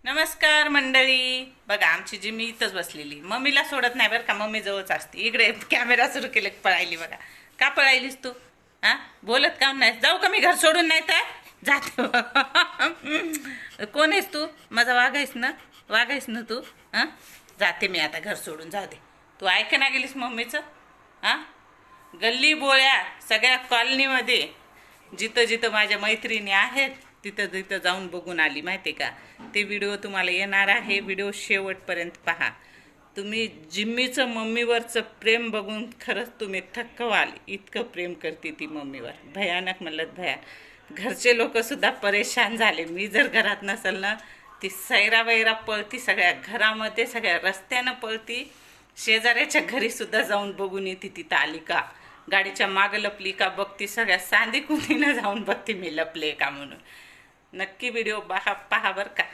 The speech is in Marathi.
नमस्कार मंडळी. बघा आमची जिम्मी इथंच बसलेली, मम्मीला सोडत नाही बरं का, मम्मी जवळच असते. इकडे कॅमेरा सुरू केले पळायली बघा. का पळायलीस तू? हा, बोलत का नाही? जाऊ का मी घर सोडून? नाही तर जाते. कोण आहेस तू? माझा वाघ आहेस ना? वाघ आहेस ना तू? हा, जाते मी आता घर सोडून. जाऊ दे. तू ऐक ना गेलीस मम्मीचं? हा, गल्ली बोळ्या सगळ्या कॉलनीमध्ये जिथं जिथं माझ्या मैत्रिणी आहेत तिथं तिथं जाऊन बघून आली, माहिती का? ते व्हिडिओ तुम्हाला येणार आहे. व्हिडिओ शेवटपर्यंत पहा. तुम्ही जिम्मीचं मम्मीवरचं प्रेम बघून खरंच तुम्ही थक्क व्हाल. इतकं प्रेम करते ती मम्मीवर, भयानक म्हणलं भयान. घरचे लोकसुद्धा परेशान झाले. मी जर घरात नसेल ना, ती सैरा वैरा पळती, सगळ्या घरामध्ये सगळ्या रस्त्यानं पळती. शेजाऱ्याच्या घरीसुद्धा जाऊन बघून येते तिथं आली का, गाडीच्या मागं लपली का बघती, सगळ्या सांदी कुंदीनं जाऊन बघते मी लपले का म्हणून. नक्की व्हिडिओ पहा बरं का.